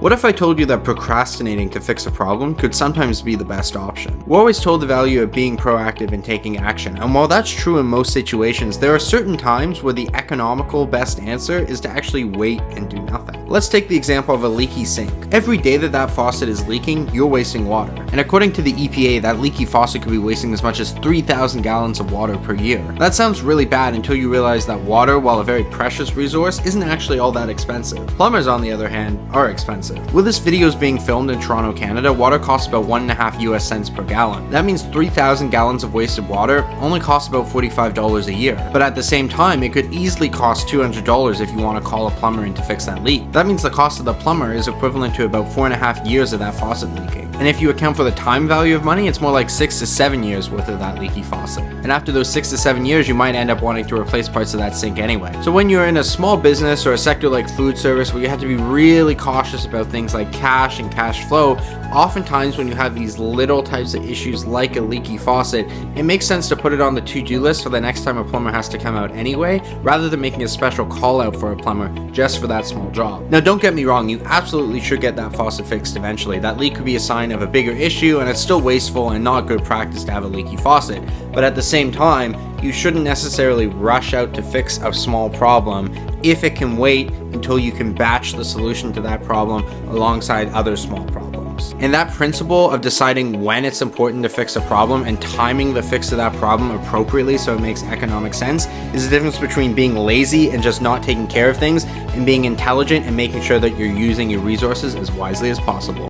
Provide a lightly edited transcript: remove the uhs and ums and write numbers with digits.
What if I told you that procrastinating to fix a problem could sometimes be the best option? We're always told the value of being proactive and taking action, and while that's true in most situations, there are certain times where the economical best answer is to actually wait and do nothing. Let's take the example of a leaky sink. Every day that faucet is leaking, you're wasting water. And according to the EPA, that leaky faucet could be wasting as much as 3,000 gallons of water per year. That sounds really bad until you realize that water, while a very precious resource, isn't actually all that expensive. Plumbers, on the other hand, are expensive. With this video being filmed in Toronto, Canada, water costs about 1.5 US cents per gallon. That means 3,000 gallons of wasted water only costs about $45 a year. But at the same time, it could easily cost $200 if you want to call a plumber in to fix that leak. That means the cost of the plumber is equivalent to about 4.5 years of that faucet leaking. And if you account for the time value of money, it's more like 6 to 7 years worth of that leaky faucet. And after those 6 to 7 years, you might end up wanting to replace parts of that sink anyway. So when you're in a small business or a sector like food service where you have to be really cautious about things like cash and cash flow, oftentimes when you have these little types of issues like a leaky faucet, it makes sense to put it on the to-do list for the next time a plumber has to come out anyway, rather than making a special call out for a plumber just for that small job. Now don't get me wrong, you absolutely should get that faucet fixed eventually. That leak could be a sign of a bigger issue, and it's still wasteful and not good practice to have a leaky faucet. But at the same time, you shouldn't necessarily rush out to fix a small problem if it can wait until you can batch the solution to that problem alongside other small problems. And that principle of deciding when it's important to fix a problem and timing the fix of that problem appropriately so it makes economic sense is the difference between being lazy and just not taking care of things and being intelligent and making sure that you're using your resources as wisely as possible.